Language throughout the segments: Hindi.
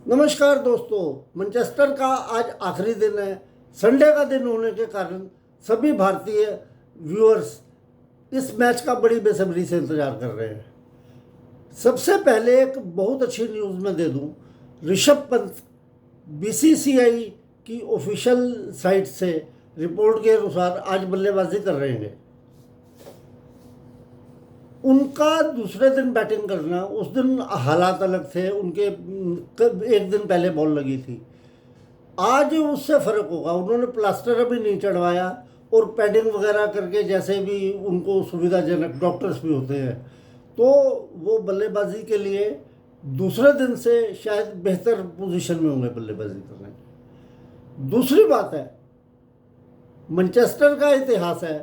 नमस्कार दोस्तों। मैनचेस्टर का आज आखिरी दिन है। संडे का दिन होने के कारण सभी भारतीय व्यूअर्स इस मैच का बड़ी बेसब्री से इंतजार कर रहे हैं। सबसे पहले एक बहुत अच्छी न्यूज़ मैं दे दूं। ऋषभ पंत बीसीसीआई की ऑफिशियल साइट से रिपोर्ट के अनुसार आज बल्लेबाजी कर रहे हैं। उनका दूसरे दिन बैटिंग करना, उस दिन हालात अलग थे उनके। एक दिन पहले बॉल लगी थी। आज उससे फ़र्क होगा। उन्होंने प्लास्टर अभी नहीं चढ़वाया और पैडिंग वगैरह करके, जैसे भी उनको सुविधाजनक डॉक्टर्स भी होते हैं, तो वो बल्लेबाजी के लिए दूसरे दिन से शायद बेहतर पोजीशन में होंगे बल्लेबाजी करने की। दूसरी बात है, मैनचेस्टर का इतिहास है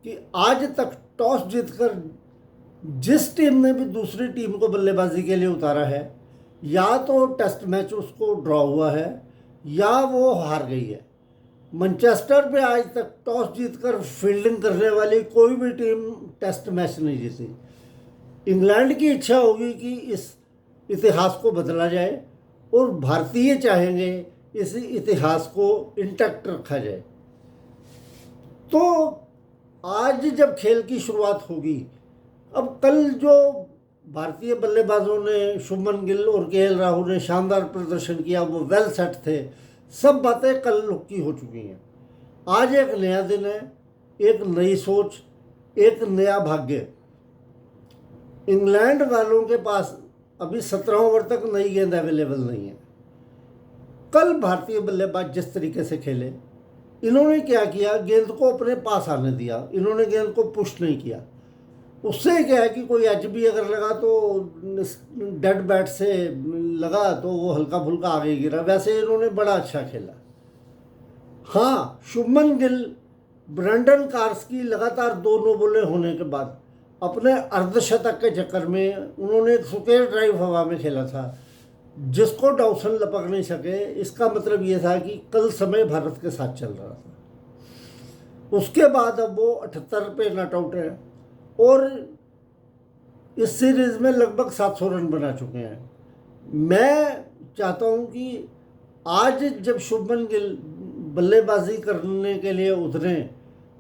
कि आज तक टॉस जीतकर जिस टीम ने भी दूसरी टीम को बल्लेबाजी के लिए उतारा है, या तो टेस्ट मैच उसको ड्रॉ हुआ है या वो हार गई है। मैनचेस्टर पे आज तक टॉस जीतकर फील्डिंग करने वाली कोई भी टीम टेस्ट मैच नहीं जीती। इंग्लैंड की इच्छा होगी कि इस इतिहास को बदला जाए और भारतीय चाहेंगे इस इतिहास को इंटैक्ट रखा जाए। तो आज जब खेल की शुरुआत होगी, अब कल जो भारतीय बल्लेबाजों ने, शुभमन गिल और केएल राहुल ने शानदार प्रदर्शन किया, वो वेल सेट थे। सब बातें कल की हो चुकी हैं। आज एक नया दिन है, एक नई सोच, एक नया भाग्य। इंग्लैंड वालों के पास अभी 17 ओवर तक नई गेंद अवेलेबल नहीं है। कल भारतीय बल्लेबाज जिस तरीके से खेले, इन्होंने क्या किया, गेंद को अपने पास आने दिया, इन्होंने गेंद को पुश नहीं किया। उससे क्या है कि कोई एज भी अगर लगा तो डेड बैट से लगा तो वो हल्का फुल्का आगे गिरा। वैसे इन्होंने बड़ा अच्छा खेला। हाँ, शुभमन गिल ब्रेंडन कार्स की लगातार 2 नो बॉलें होने के बाद अपने अर्धशतक के चक्कर में उन्होंने एक सुकेर ड्राइव हवा में खेला था, जिसको डॉसन लपक नहीं सके। इसका मतलब ये था कि कल समय भारत के साथ चल रहा था। उसके बाद अब वो 78 पे नॉट आउट है और इस सीरीज़ में लगभग 700 रन बना चुके हैं। मैं चाहता हूं कि आज जब शुभमन गिल बल्लेबाजी करने के लिए उतरें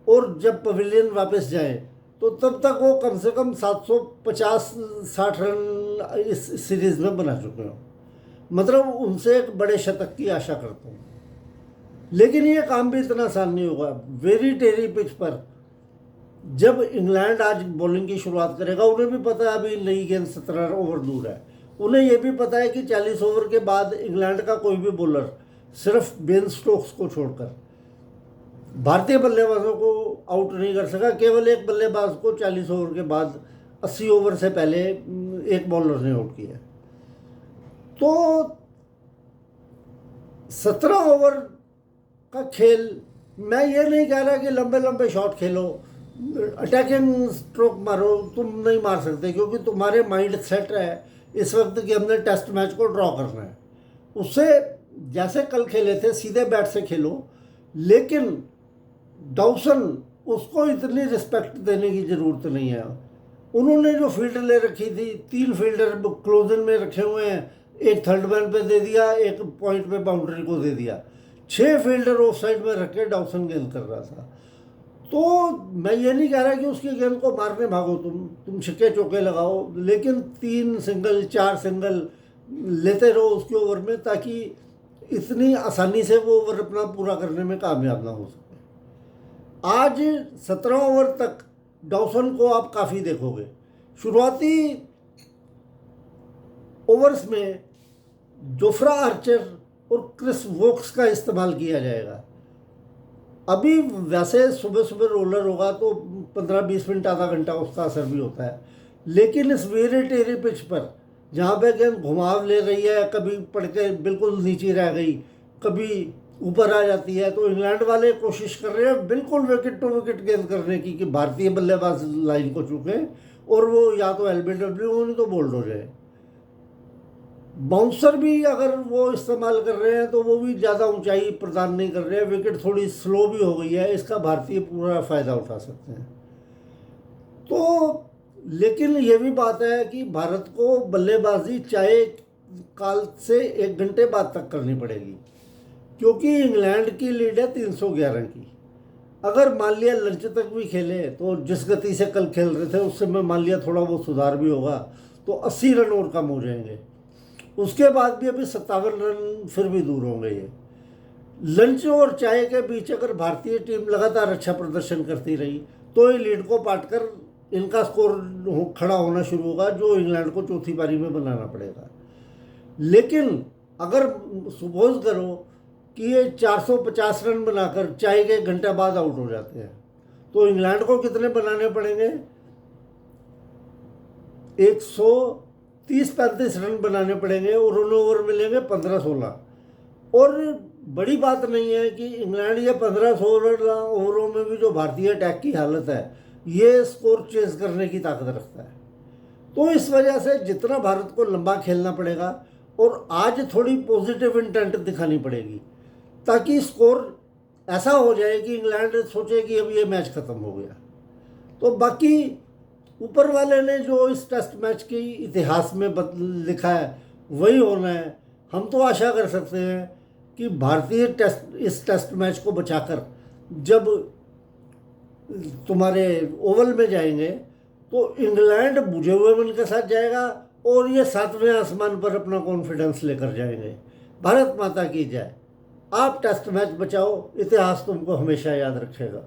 और जब पवेलियन वापस जाए, तो तब तक वो कम से कम 750-60 रन इस सीरीज़ में बना चुके हों। मतलब उनसे एक बड़े शतक की आशा करता हूँ। लेकिन ये काम भी इतना आसान नहीं होगा। वेरी टेरी पिच पर जब इंग्लैंड आज बॉलिंग की शुरुआत करेगा, उन्हें भी पता है अभी नई गेंद 17 ओवर दूर है। उन्हें यह भी पता है कि 40 ओवर के बाद इंग्लैंड का कोई भी बॉलर, सिर्फ बेन स्टोक्स को छोड़कर, भारतीय बल्लेबाजों को आउट नहीं कर सका। केवल एक बल्लेबाज को 40 ओवर के बाद 80 ओवर से पहले एक बॉलर ने आउट किया। तो 17 ओवर का खेल, मैं ये नहीं कह रहा कि लंबे लंबे शॉट खेलो, अटैकिंग स्ट्रोक मारो, तुम नहीं मार सकते क्योंकि तुम्हारे माइंड सेट है इस वक्त कि हमने टेस्ट मैच को ड्रॉ करना है। उससे जैसे कल खेले थे सीधे बैट से खेलो, लेकिन डॉसन, उसको इतनी रिस्पेक्ट देने की ज़रूरत नहीं है। उन्होंने जो फील्ड ले रखी थी, 3 फील्डर क्लोजन में रखे हुए हैं, एक थर्ड मैन पे दे दिया, एक पॉइंट पे बाउंड्री को दे दिया, 6 फील्डर ऑफ साइड में रख के डॉसन गेंद कर रहा था। तो मैं ये नहीं कह रहा कि उसकी गेंद को मारने भागो, तुम छक्के चौके लगाओ, लेकिन 3 सिंगल 4 सिंगल लेते रहो उसके ओवर में, ताकि इतनी आसानी से वो ओवर अपना पूरा करने में कामयाब ना हो सके। आज 17 ओवर तक डॉसन को आप काफ़ी देखोगे। शुरुआती ओवर्स में जोफ्रा आर्चर और क्रिस वोक्स का इस्तेमाल किया जाएगा। अभी वैसे सुबह सुबह रोलर होगा तो 15-20 मिनट, आधा घंटा उसका असर भी होता है, लेकिन इस वेरी टेरी पिच पर जहाँ पे गेंद घुमाव ले रही है, कभी पड़ के बिल्कुल नीचे रह गई, कभी ऊपर आ जाती है, तो इंग्लैंड वाले कोशिश कर रहे हैं बिल्कुल विकेट टू विकेट गेंद करने की कि भारतीय बल्लेबाज लाइन को चूके और वो या तो एलबीडब्ल्यू हो, नहीं तो बोल्ड हो जाए। बाउंसर भी अगर वो इस्तेमाल कर रहे हैं तो वो भी ज़्यादा ऊंचाई प्रदान नहीं कर रहे हैं, विकेट थोड़ी स्लो भी हो गई है, इसका भारतीय पूरा फ़ायदा उठा सकते हैं। तो लेकिन ये भी बात है कि भारत को बल्लेबाजी चाहे काल से 1 घंटे बाद तक करनी पड़ेगी, क्योंकि इंग्लैंड की लीड है 311 की। अगर मान लिया लंच तक भी खेले तो जिस गति से कल खेल रहे थे उससे मैं मान लिया थोड़ा बहुत सुधार भी होगा तो 80 रन और कम हो जाएंगे। उसके बाद भी अभी 57 रन फिर भी दूर होंगे ये। लंच और चाय के बीच अगर भारतीय टीम लगातार अच्छा प्रदर्शन करती रही तो ये लीड को पाट कर इनका स्कोर खड़ा होना शुरू होगा, जो इंग्लैंड को चौथी पारी में बनाना पड़ेगा। लेकिन अगर सपोज करो कि ये 450 रन बनाकर चाय के 1 घंटे बाद आउट हो जाते हैं तो इंग्लैंड को कितने बनाने पड़ेंगे? 130-35 रन बनाने पड़ेंगे और उन ओवर मिलेंगे 15-16। और बड़ी बात नहीं है कि इंग्लैंड ये 15-16 ओवरों में भी जो भारतीय अटैक की हालत है ये स्कोर चेज करने की ताकत रखता है। तो इस वजह से जितना भारत को लंबा खेलना पड़ेगा और आज थोड़ी पॉजिटिव इंटेंट दिखानी पड़ेगी ताकि स्कोर ऐसा हो जाए कि इंग्लैंड सोचे कि अब ये मैच ख़त्म हो गया। तो बाकी ऊपर वाले ने जो इस टेस्ट मैच के इतिहास में लिखा है वही होना है। हम तो आशा कर सकते हैं कि भारतीय इस टेस्ट मैच को बचाकर जब तुम्हारे ओवल में जाएंगे तो इंग्लैंड बुझे हुए मन के साथ जाएगा और ये 7वें आसमान पर अपना कॉन्फिडेंस लेकर जाएंगे। भारत माता की जय। आप टेस्ट मैच बचाओ, इतिहास तुमको हमेशा याद रखेगा।